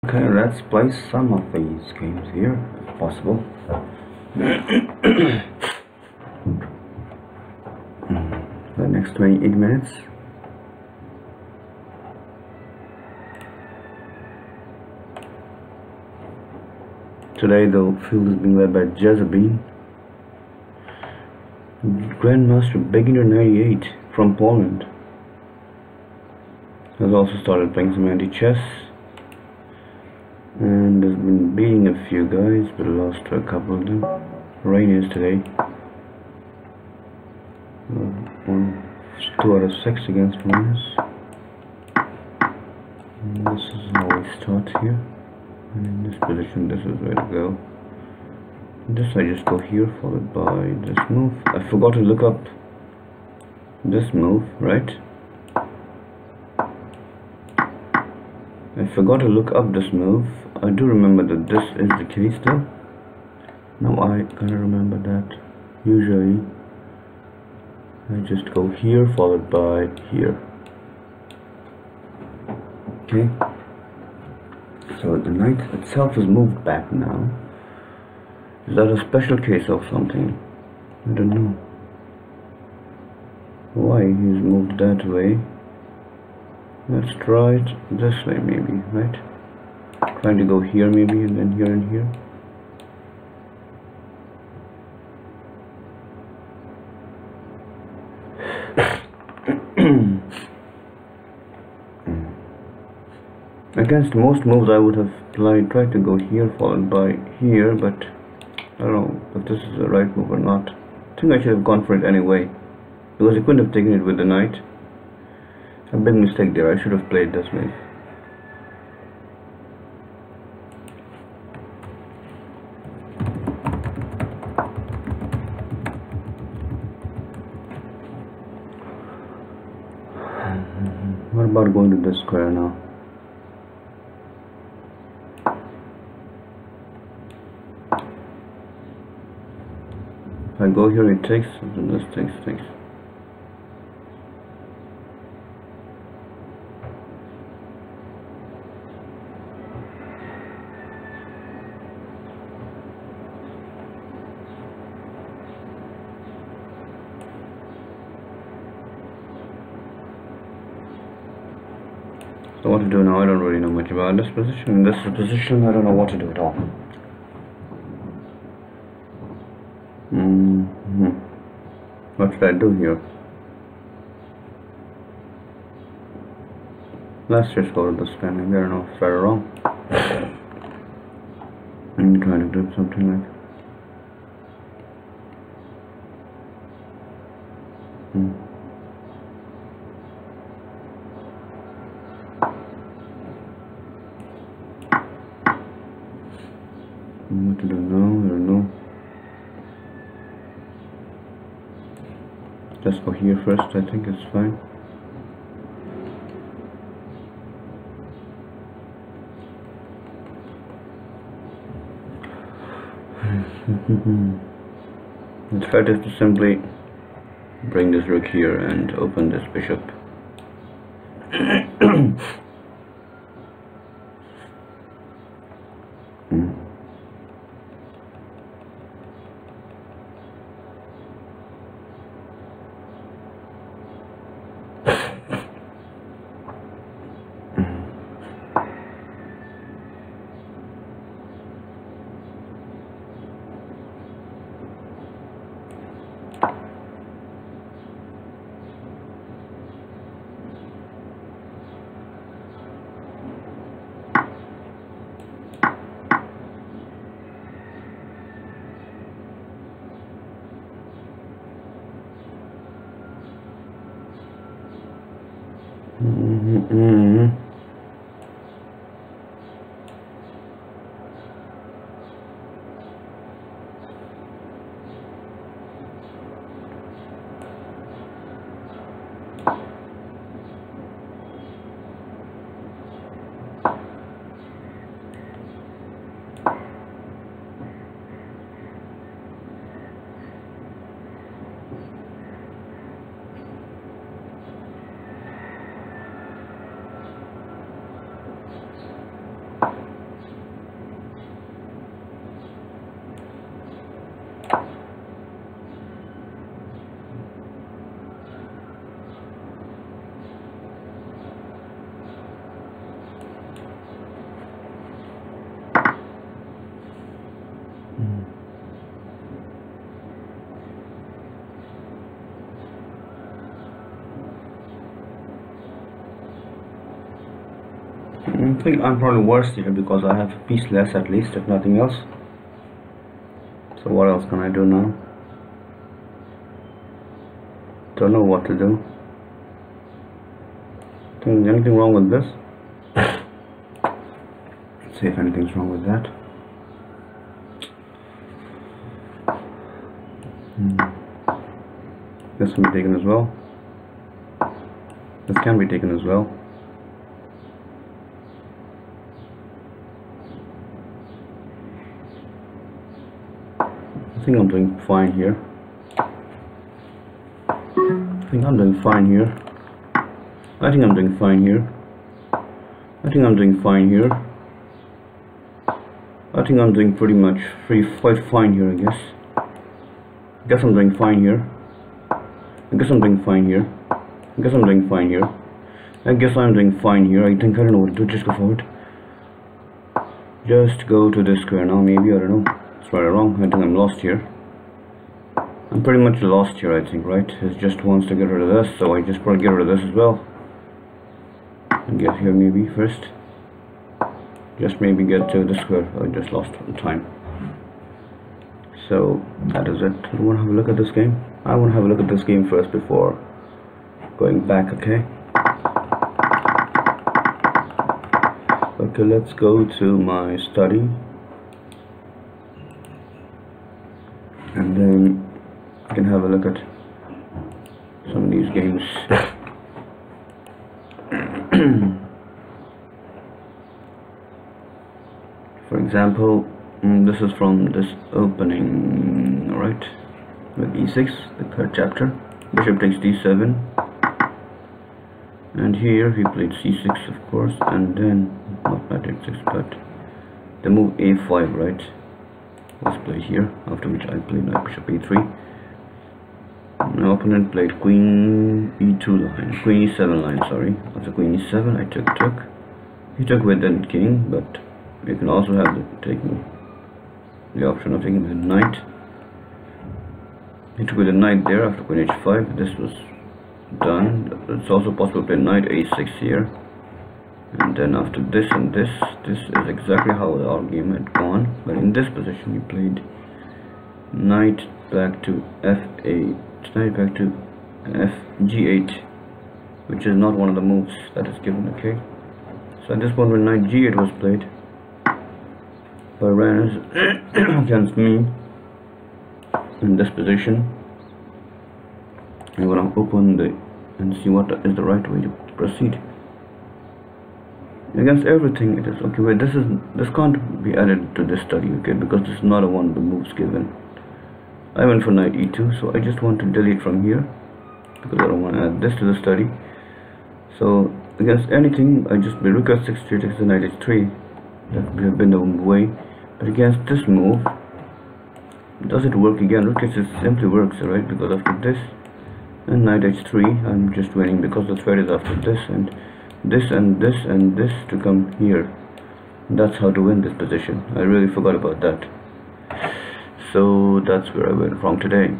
Okay, let's play some of these games here, if possible. The next 28 minutes. Today the field is being led by Jezebel, Grandmaster Beginner 98 from Poland. Has also started playing some Antichess and has been beating a few guys, but lost to a couple of them. Rain is today. 2 out of 6 against Minus. And this is how we start here. And in this position, this is where to go. This I just go here, followed by this move. I forgot to look up this move, right? I forgot to look up this move. I do remember that this is the case though. Now I gotta remember that. Usually I just go here followed by here. Okay. So the knight itself is moved back now. Is that a special case of something? I don't know. Why he's moved that way? Let's try it this way maybe, right? Trying to go here maybe, and then here and here. Against most moves I would have tried to go here followed by here, but I don't know if this is the right move or not. I think I should have gone for it anyway, because I couldn't have taken it with the knight. A big mistake there. I should have played this move. What about going to this square now? If I go here, it takes, and this takes. So what to do now? I don't really know much about this position. In this position, I don't know what to do at all. What should I do here? Let's just go to the standing. I don't know if it's right or wrong. I'm trying to do something like. What to do now? I don't know. Just go here first. I think it's fine. The threat is to simply bring this rook here and open this bishop. I think I'm probably worse here because I have a piece less at least, if nothing else. So what else can I do now? Don't know what to do. Think anything wrong with this? Let's see if anything's wrong with that. This can be taken as well. This can be taken as well. I think I'm doing fine here. I think I'm doing fine here. I think I'm doing fine here. I think I'm doing fine here. I think I'm doing pretty much quite fine here, I guess. I guess I'm doing fine here. I guess I'm doing fine here. I guess I'm doing fine here. I guess I'm doing fine here. I think I don't know what to do. Just go forward. Just go to this square now, maybe. I don't know. It's right or wrong. I think I'm lost here. I'm pretty much lost here, I think, right? It just wants to get rid of this, so I just probably get rid of this as well. And get here maybe first. Just maybe get to the square. I just lost time. So that is it. I want to have a look at this game. I want to have a look at this game first before going back, okay? Okay, let's go to my study. And then I can have a look at some of these games. For example, this is from this opening, right? With e6, the third chapter. Bishop takes d7. And here he played c6, of course, and then, not knight h6, but the move a5, right? Was played here, after which I played knight bishop e3. My opponent played queen e2 line, queen e7 line, sorry. After queen e7, I took. He took with the king, but you can also have the option of taking the knight. He took with the knight there after queen h5. This was done. It's also possible to play knight a6 here. And then after this and this is exactly how our game had gone. But in this position, he played knight back to f8. Knight back to g8, which is not one of the moves that is given, okay? So at this point when knight g8 was played by Reynes against me in this position, I'm gonna open and see what is the right way to proceed. Against everything it is okay. Wait, this can't be added to this study, okay? Because this is not a one of the moves given. I went for knight e2, so I just want to delete from here because I don't want to add this to the study. So against anything, I just play rook f6 straight takes the knight h3. That would have been the way. But against this move, does it work again? Rook h6 simply works, right? Because after this and knight h3, I'm just winning because the thread is after this and this and this and this to come here. That's how to win this position. I really forgot about that. So that's where I went wrong today.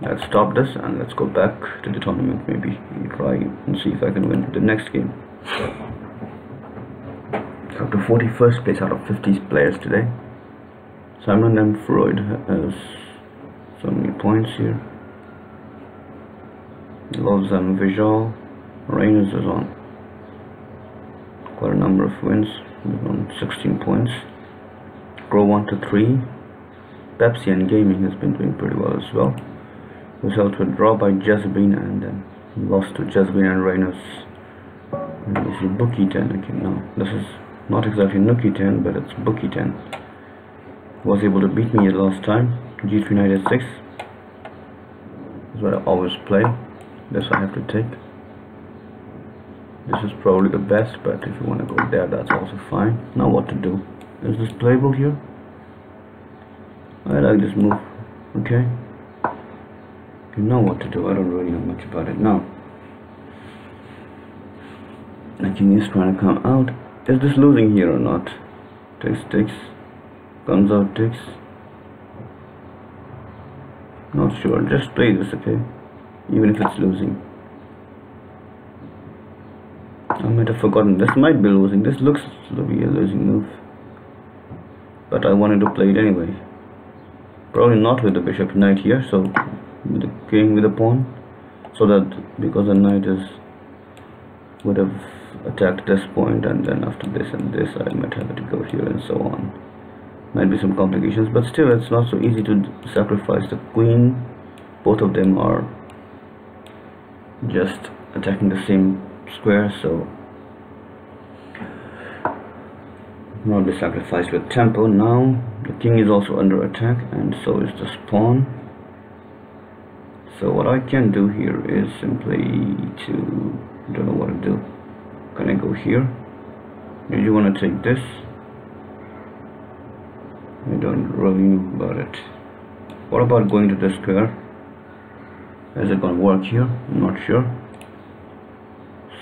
Let's stop this and let's go back to the tournament, maybe try and see if I can win the next game. Up to 41st place out of 50 players today. Simon M. Freud has so many points here. Loves and Vijal. Reynes is on quite a number of wins. He's on 16 points. Grow 1 to 3. Pepsi and Gaming has been doing pretty well as well. Was held to a draw by Jezebin and then lost to Jezebin and Reynes. And this is book e10. Okay, no, this is not exactly Nook e10, but it's book e10. Was able to beat me the last time. G3 knight h6 is what I always play. This I have to take. This is probably the best, but if you want to go there, that's also fine. Now what to do? Is this playable here? I like this move. Okay. You know what to do. I don't really know much about it now. The king is trying to come out. Is this losing here or not? Takes. Comes out, takes. Not sure. Just play this, okay? Even if it's losing. I might might have forgotten. This might be losing. This looks to be a losing move, but I wanted to play it anyway. Probably not with the bishop knight here, so with the king with the pawn, so that because the knight would have attacked this point, and then after this and this I might have to go here and so on. Might be some complications, but still it's not so easy to sacrifice the queen. Both of them are just attacking the same square, so not be sacrificed with tempo. Now the king is also under attack, and so is this pawn. So what I can do here is simply to, I don't know what to do. Can I go here? Do you want to take this? I don't really know about it. What about going to this square? Is it gonna work here? I'm not sure.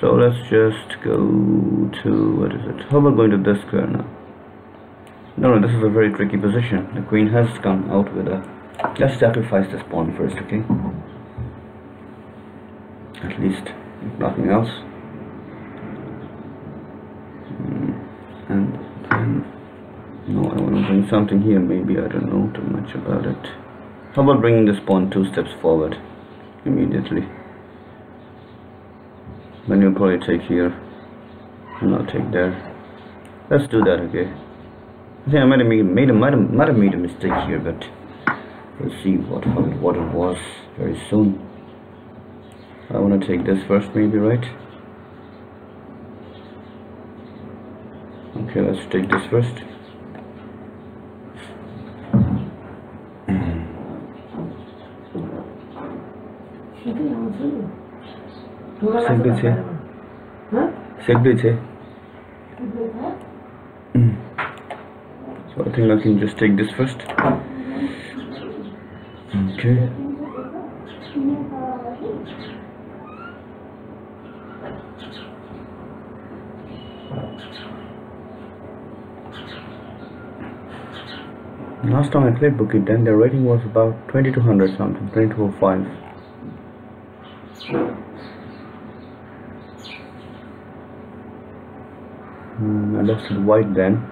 So let's just go to, what is it? How about going to this square now? No, this is a very tricky position. The queen has come out with a... Let's sacrifice this pawn first, okay? At least, if nothing else. And then... No, I want to bring something here, maybe. I don't know too much about it. How about bringing this pawn 2 steps forward immediately? Then you'll probably take here, and I'll take there. Let's do that, okay? I think I might have made a mistake here, but we'll see what it was very soon. I want to take this first, maybe, right? Okay, let's take this first. So I think I can just take this first. Okay. Last time I played Book It, then their rating was about 2200 something, 2205. I lost the white then.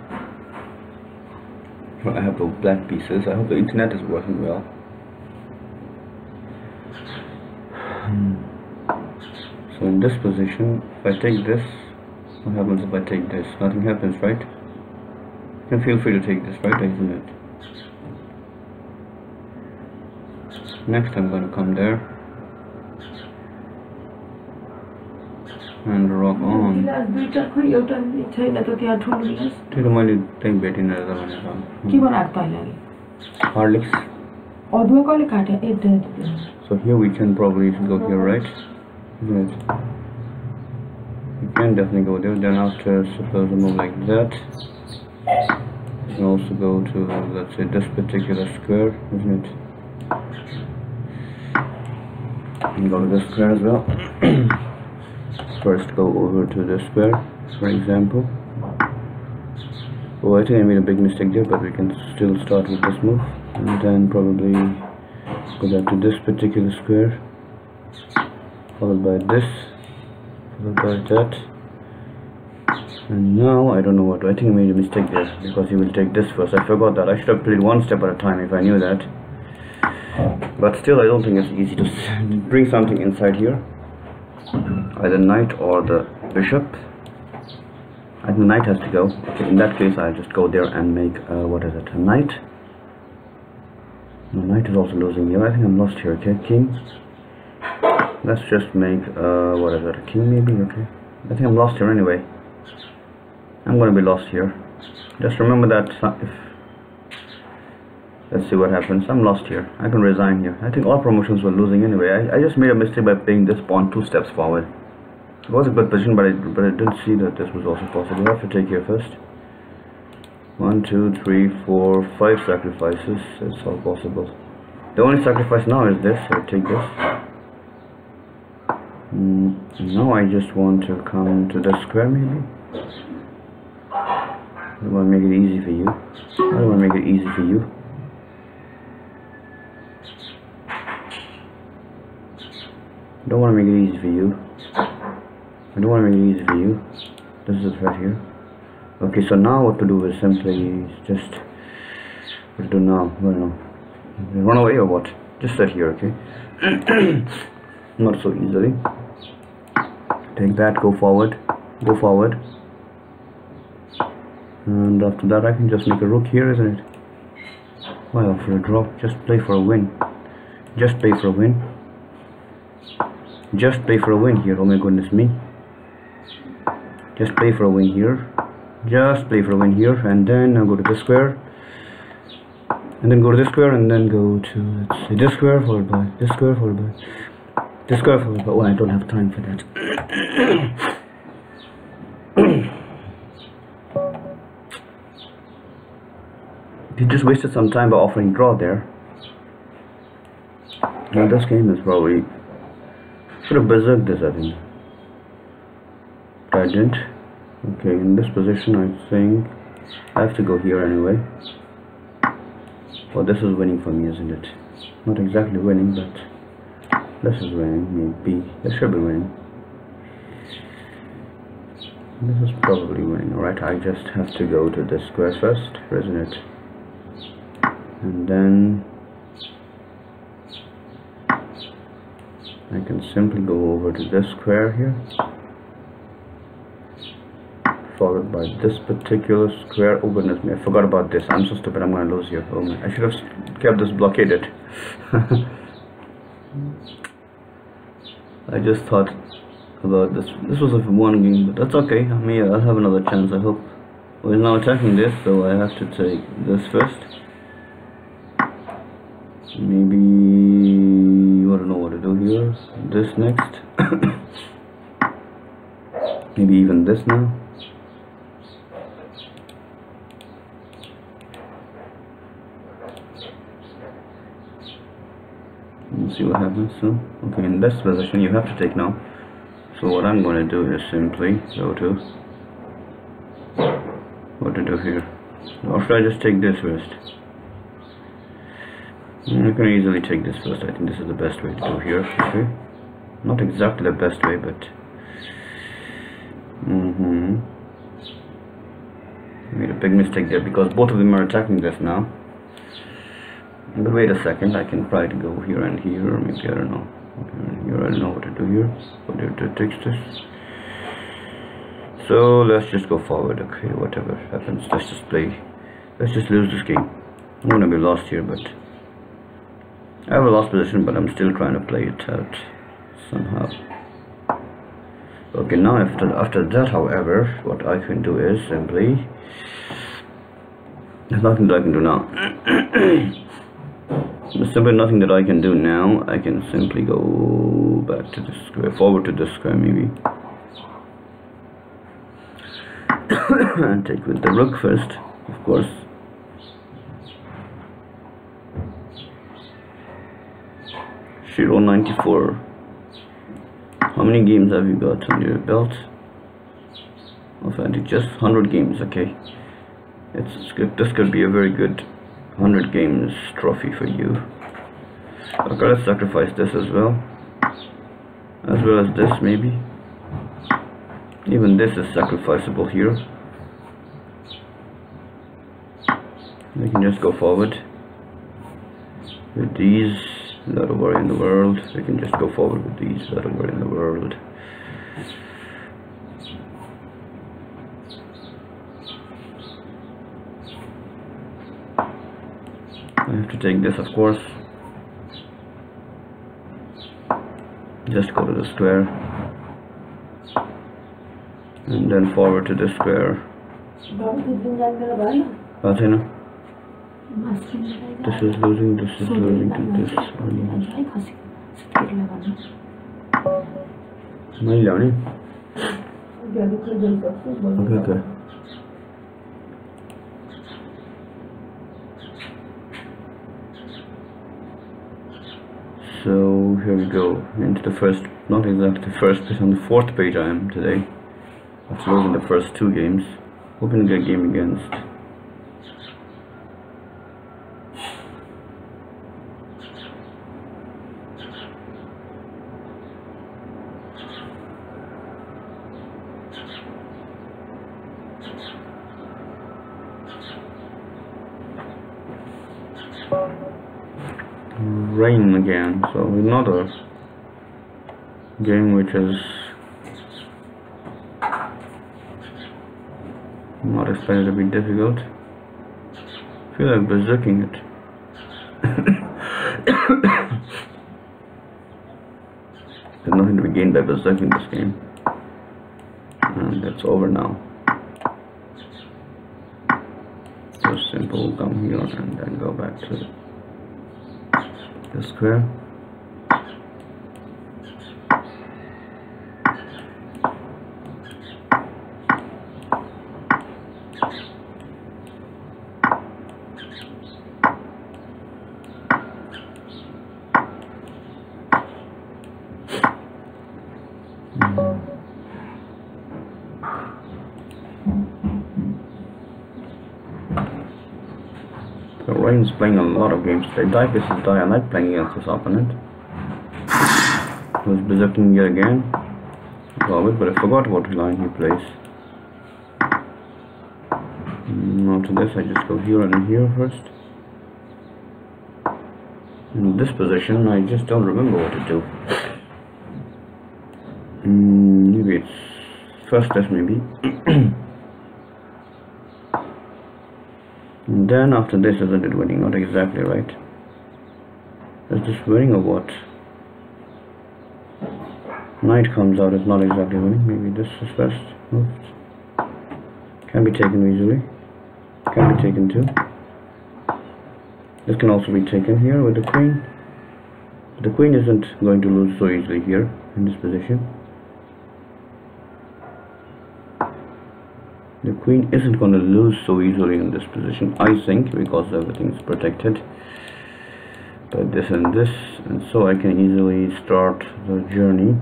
I have the black pieces. I hope the internet is working well. So in this position, if I take this, what happens if I take this? Nothing happens, right? You can feel free to take this, right? Isn't it? Next I'm going to come there and rock on. Horlicks. So here we can probably go here, right? Isn't it? You can definitely go there. Then after, suppose a move like that, you can also go to, let's say, this particular square, isn't it? And go to this square as well. First go over to this square, for example. Oh, I think I made a big mistake there, but we can still start with this move, and then probably go back to this particular square, followed by this, followed by that. And now I don't know what to do. I think I made a mistake there, because he will take this first. I forgot that. I should have played one step at a time if I knew that. But still, I don't think it's easy to bring something inside here. Either knight or the bishop. I think the knight has to go. Okay, in that case, I'll just go there and make, what is it, a knight? The knight is also losing here. I think I'm lost here, okay, king. Let's just make, what is it, a king maybe, okay. I think I'm lost here anyway. I'm going to be lost here. Just remember that if... Let's see what happens. I'm lost here. I can resign here. I think all promotions were losing anyway. I just made a mistake by playing this pawn 2 steps forward. It was a good position, but I didn't see that this was also possible. I have to take here first. 1, 2, 3, 4, 5 sacrifices. It's all possible. The only sacrifice now is this. I take this. Now I just want to come to the square maybe. I don't want to make it easy for you. I don't want to make it easy for you. Don't want to make it easy for you. I don't want to make it easy for you. This is the threat here. Okay, so now what to do is simply just what to do now? I don't know. Run away or what? Just sit here, okay? Not so easily. Take that, go forward. Go forward. And after that I can just make a rook here, isn't it? Why offer a draw? Just play for a win. Just play for a win. Just play for a win here. Oh my goodness me. Just play for a win here. Just play for a win here. And then I'll go to this square. And then go to this square. And then go to, let's say, this square followed by this square followed by this square followed by... Oh, I don't have time for that. You just wasted some time by offering draw there. Now this game is probably... Should have berserked this, I think. But I didn't. Okay, in this position I think I have to go here anyway. Well, this is winning for me, isn't it? Not exactly winning, but this is winning, maybe. This should be winning. This is probably winning. Alright, I just have to go to this square first, isn't it? And then I can simply go over to this square here, followed by this particular square. Oh goodness me, I forgot about this. I'm so stupid, I'm gonna lose here. Oh man, I should have kept this blockaded. I just thought about this. This was a one game, but that's okay. I mean, I'll have another chance, I hope. We're now attacking this, so I have to take this first. Maybe... I don't know what to do here. This next. Maybe even this now. Let's see what happens. So, okay, in this position you have to take now. So what I'm going to do is simply go to what to do here. Or should I just take this first? I can easily take this first. I think this is the best way to do here. Okay. Not exactly the best way, but I made a big mistake there because both of them are attacking this now. But wait a second, I can try to go here and here, or maybe I don't know. Here, I don't know what to do here. What to fix this? So let's just go forward. Okay, whatever happens, let's just play. Let's just lose this game. I'm gonna be lost here, but I have a lost position, but I'm still trying to play it out somehow. Okay, now after that, however, what I can do is simply... There's nothing that I can do now. There's simply nothing that I can do now. I can simply go back to the square, forward to this square maybe. And take with the rook first, of course. Shiro 94. How many games have you got on your belt of Antichess? 100 games, okay. It's good. This could be a very good 100 games trophy for you. Okay, let's sacrifice this as well as this maybe. Even this is sacrificable here. We can just go forward with these. Not a worry in the world. We can just go forward with these. Not a worry in the world. I have to take this, of course. Just go to the square. And then forward to this square. This is losing, this is losing to this. Okay. So here we go into the first, not exactly the first page, on the fourth page I am today. After losing the first two games, hoping to get a game against. rain again. So another game which is not expected to be difficult. I feel like berserking it. There's nothing to be gained by berserking this game. And it's over now. So simple, come here and then go back to the square. So Ryan's playing a lot of games today. Die versus die. I like playing against this opponent. He was berserking yet again. Love it, but I forgot what line he plays. After this, I just go here and here first. In this position, I just don't remember what to do. Maybe it's first test, maybe. And then after this, isn't it winning? Not exactly right. Is this winning or what? Knight comes out, it's not exactly winning. Maybe this is first moved. Can be taken easily. Can be taken too. This can also be taken here with the queen. The queen isn't going to lose so easily here in this position. The queen isn't going to lose so easily in this position, I think, because everything is protected by this and this, and so I can easily start the journey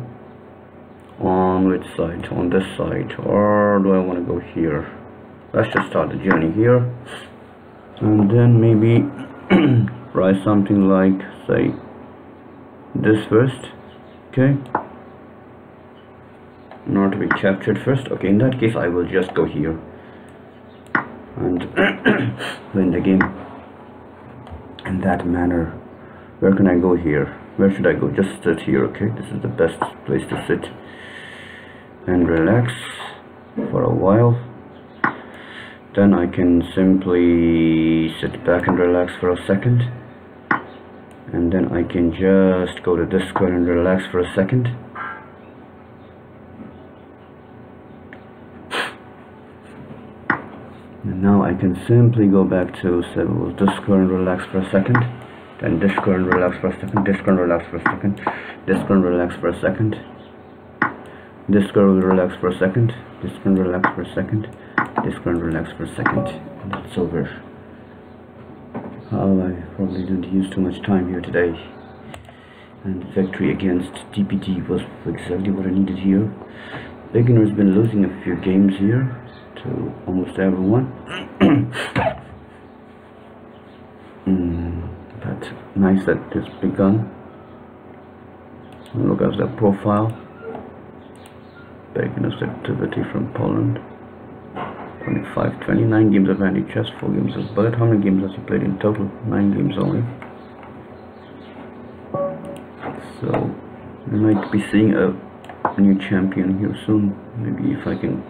on which side? On this side, or do I want to go here? Let's just start the journey here, and then maybe try something like, say, this first, okay? Not to be captured first. Okay, in that case I will just go here and win the game in that manner. Where can I go here? Where should I go? Just sit here. Okay, this is the best place to sit and relax for a while. Then I can simply sit back and relax for a second, and then I can just go to this square and relax for a second. And now I can simply go back to this square and relax for a second, then this square and relax for a second, this square and relax for a second, this square and relax for a second, this square will relax for a second, this square and relax for a second, this square and relax for a second, and it's over. Oh, I probably didn't use too much time here today, and victory against DPT was exactly what I needed here. Beginner's been losing a few games here to almost everyone. But nice that it's begun. Look at the profile. Beginner's activity from Poland. 29 games of Antichess, 4 games of Bullet. How many games has he played in total? 9 games only. So we might be seeing a new champion here soon. Maybe if I can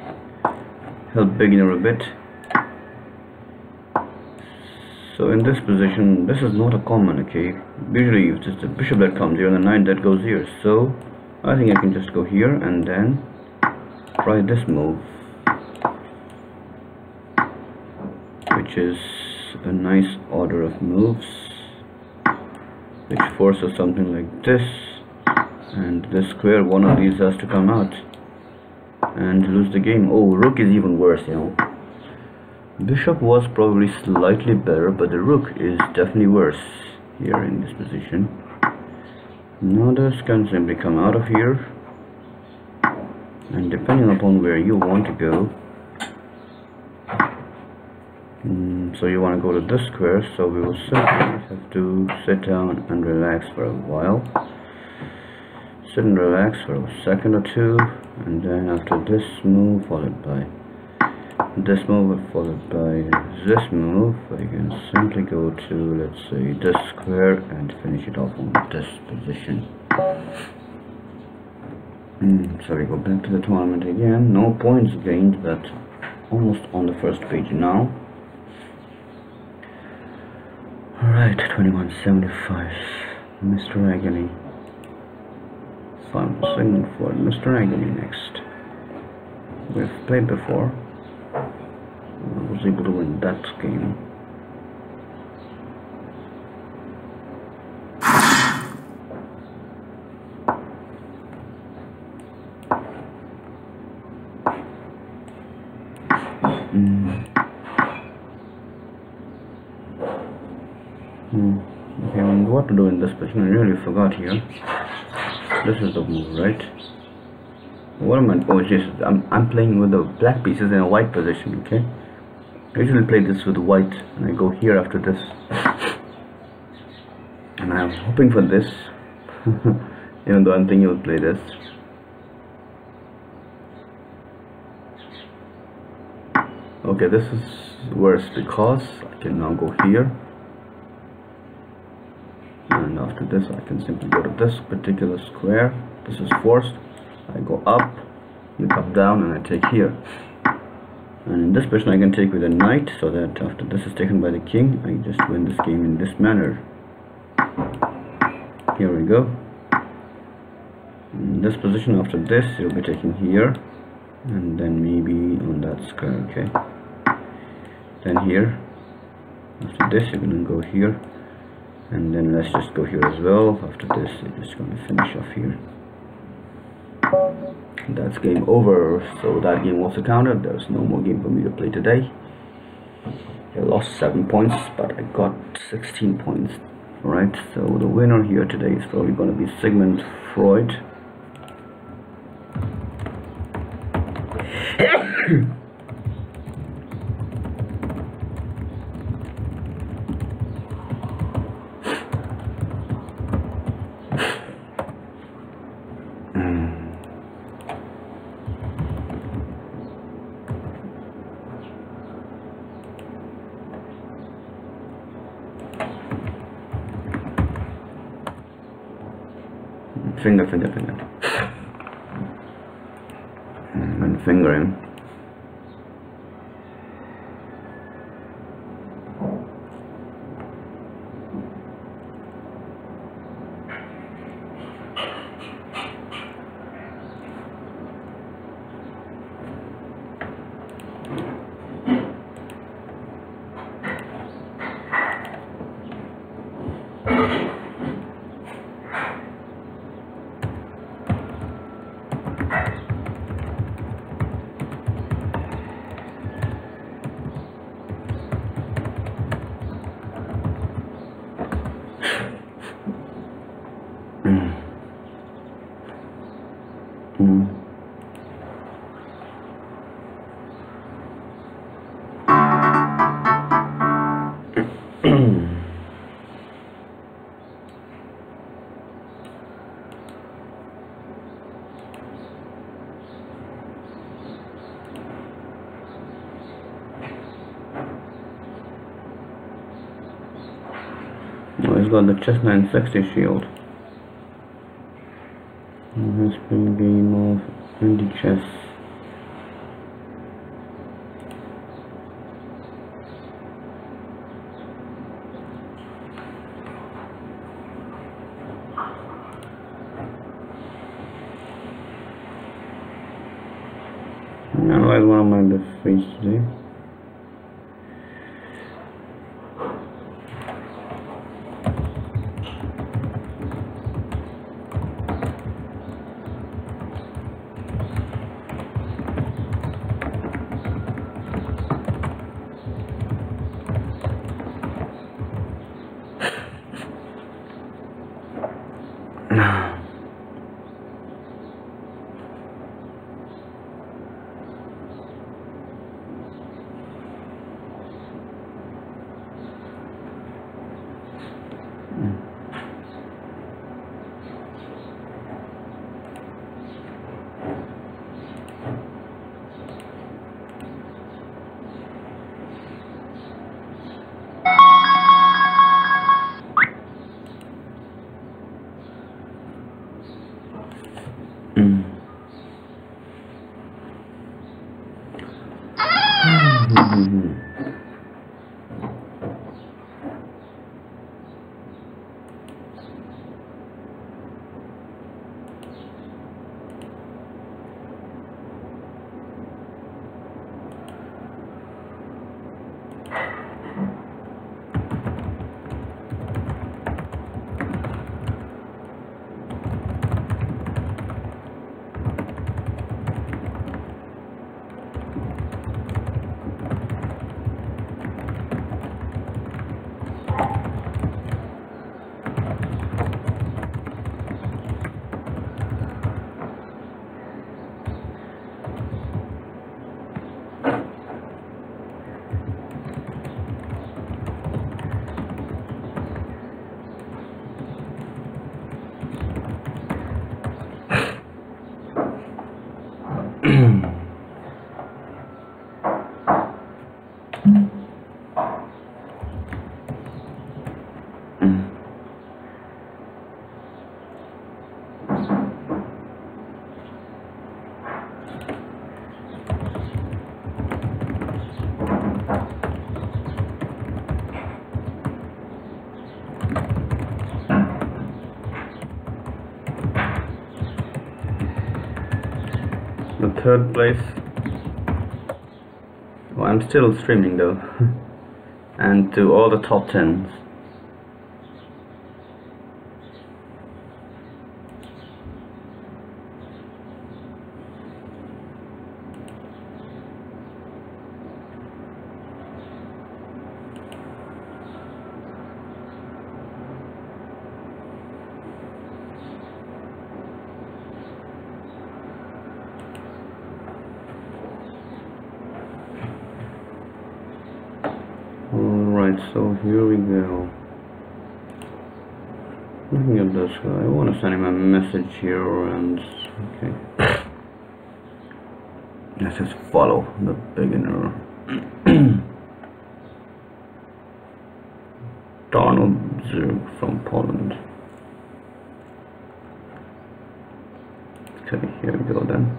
help beginner a bit. So in this position, this is not a common, okay? Usually if it's the bishop that comes here and the knight that goes here. So I think I can just go here and then try this move, which is a nice order of moves, which forces something like this, and this square, one of these has to come out and lose the game. Oh, rook is even worse, you know. Bishop was probably slightly better, but the rook is definitely worse here in this position. Now this can simply come out of here, and depending upon where you want to go, so you want to go to this square, so we will simply have to sit down and relax for a while. Sit and relax for a second or two, and then after this move followed by this move followed by this move, I can simply go to, let's say, this square and finish it off on this position. So we go back to the tournament again. No points gained, but almost on the first page now. Alright, 2175. Mr. Agony. So I'm signaling for Mr. Agony next. We've played before. I was able to win that game. Okay, and what to do in this position? I really forgot here. This is the move, right? What am I? Oh, Jesus! I'm playing with the black pieces in a white position. Okay. I usually play this with white, and I go here after this. And I'm hoping for this, even though I'm thinking you'll play this. Okay, this is worse because I can now go here. And after this I can simply go to this particular square. This is forced. I go up, you come down, and I take here. And in this position I can take with a knight, so that after this is taken by the king, I just win this game in this manner. Here we go. In this position, after this you'll be taking here, and then maybe on that square. Okay, then here. After this you're going to go here, and then let's just go here as well. After this you're just going to finish off here. That's game over. So that game also counted. There's no more game for me to play today. I lost 7 points, but I got 16 points. Alright, so the winner here today is probably going to be Sigmund Freud. Finger. And fingering. Oh, he's got the chess 960 shield. Has been a game of Antichess. Analyze one of my defeats today. third place. Well, I'm still streaming though. And to all the top 10s. Alright, so here we go. Looking at this guy, I want to send him a message here and okay. Let's just follow the beginner. Donald from Poland. Okay, here we go then.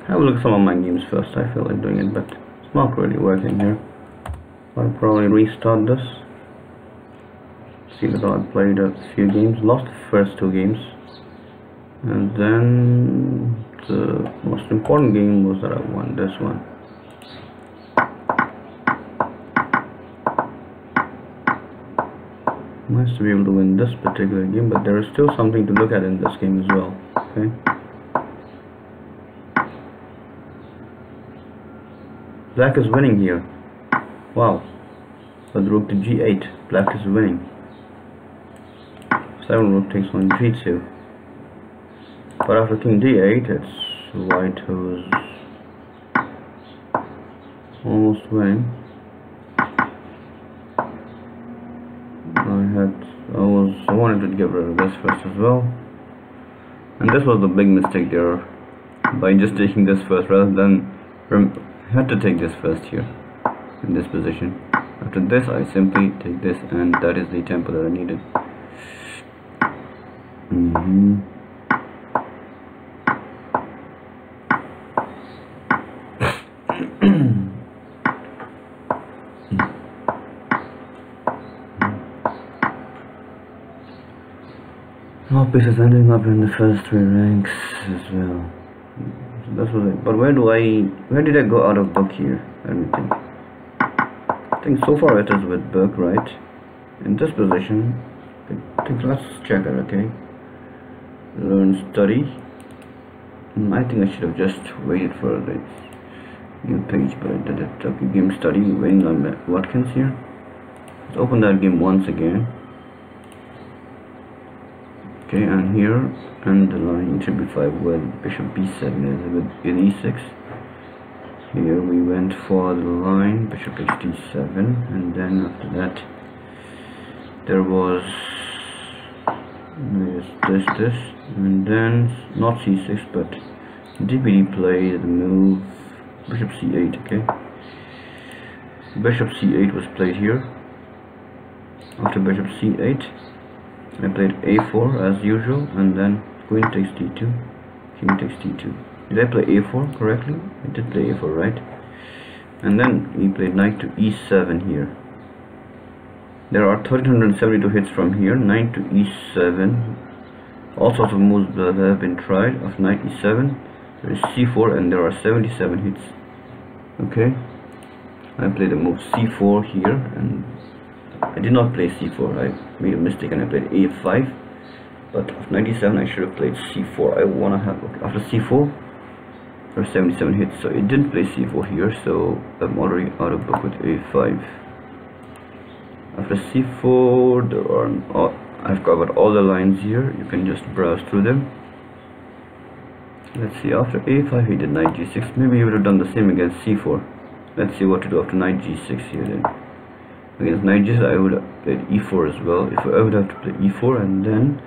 Have a look at some of my games first. I feel like doing it, but it's not really working here. I'll probably restart this. See that I played a few games, lost the first 2 games, and then the most important game was that I won this one. Nice to be able to win this particular game, but there is still something to look at in this game as well. Okay. Black is winning here. Wow. With rook to g8, black is winning. 7 rook takes on g2. But after king d8, it's white who's almost winning. I wanted to get rid of this first as well. And this was the big mistake there, by just taking this first rather than had to take this first here in this position. After this I simply take this, and that is the tempo that I needed. All pieces ending up in the first 3 ranks as well. So that was it. But where did I go out of book here? Let me think. I think so far it is with book, right? In this position, I think let's check it, okay? Learn study. I think I should have just waited for the new page, but I did it. Okay, game study, waiting on Watkins here. Let's open that game once again. Okay, and here, and the line should be 5 with bishop b7 is with e6. Here we went for the line bishop h7, and then after that there was this, and then not c6 but dpd played the move bishop c8. Okay, bishop c8 was played here. After bishop c8 I played a4 as usual, and then queen takes d2, king takes d2. Did I play a4 correctly? I did play a4, right? And then he played knight to e7 here. There are 1372 hits from here. Knight to e7. All sorts of moves that have been tried. Of knight e7, there is c4, and there are 77 hits. Okay, I played the move c4 here, and I did not play c4. I made a mistake and I played a5. But after knight e7 I should have played c4. I wanna have, okay, after c4 there are 77 hits, so it didn't play c4 here, so I'm already out of book with a5. After c4 there are I've covered all the lines here. You can just browse through them. Let's see, after a5 he did knight g6. Maybe he would have done the same against c4. Let's see what to do after knight g6 here then. Against knight g6 I would have played e4 as well. If I would have to play e4, and then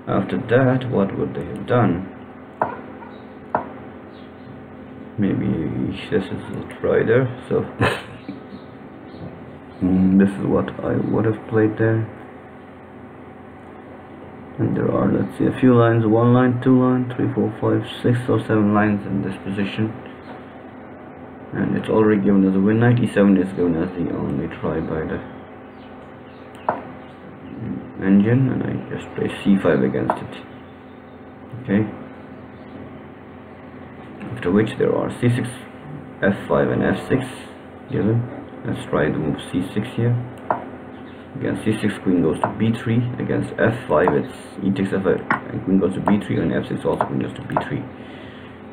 after that what would they have done? Maybe this is a try there, so this is what I would have played there. And there are, let's see, a few lines, 1 line, 2 line, 3, 4, 5, 6 or 7 lines in this position. And it's already given as a win. Knight e7 is given as the only try by the engine, and I just play c5 against it. Okay. After which there are c6, f5 and f6 given. Let's try the move c6 here. Against c6, queen goes to b3. Against f5, it's e takes f5 and queen goes to b3, and f6 also queen goes to b3.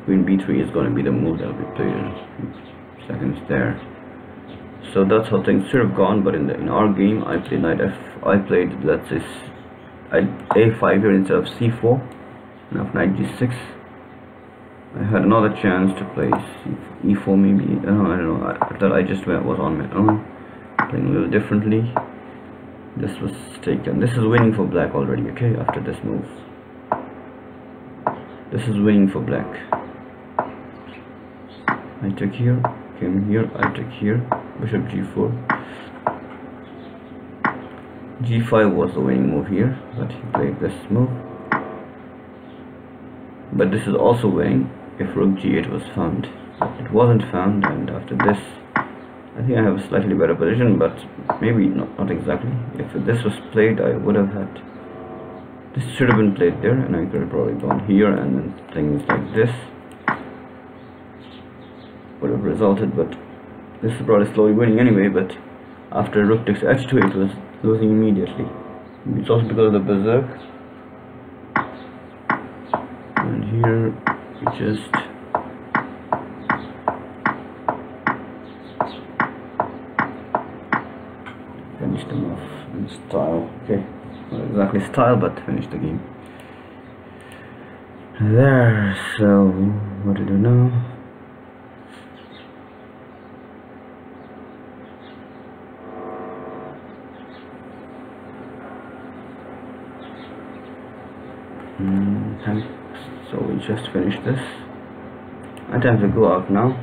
Queen b3 is going to be the move that will be played in seconds there. So that's how things should have gone, but in our game I played let's say a5 here instead of c4, and after knight g6 I had another chance to play e4 maybe. I don't know. I thought I just was on my own, playing a little differently. This was taken. This is winning for black already. Okay, after this move, this is winning for black. I took here, came here, I took here, bishop g4. g5 was the winning move here, but he played this move. But this is also winning if rook g8 was found. It wasn't found, and after this I think I have a slightly better position, but maybe not exactly. If this was played, I would have had, this should have been played there, and I could have probably gone here, and then things like this would have resulted. But this is probably slowly winning anyway. But after rook takes h2, it was losing immediately. It's also because of the berserk. And here we just finish them off in style. Okay, not exactly style, but finish the game there. So what to do now? So we just finished this. I time to go out now.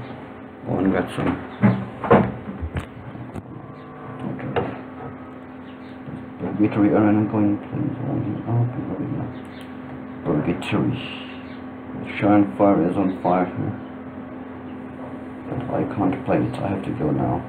Oh, and got some purgatory arena going things around here. Purgatory. Shine fire is on fire here. But I can't play it. I have to go now.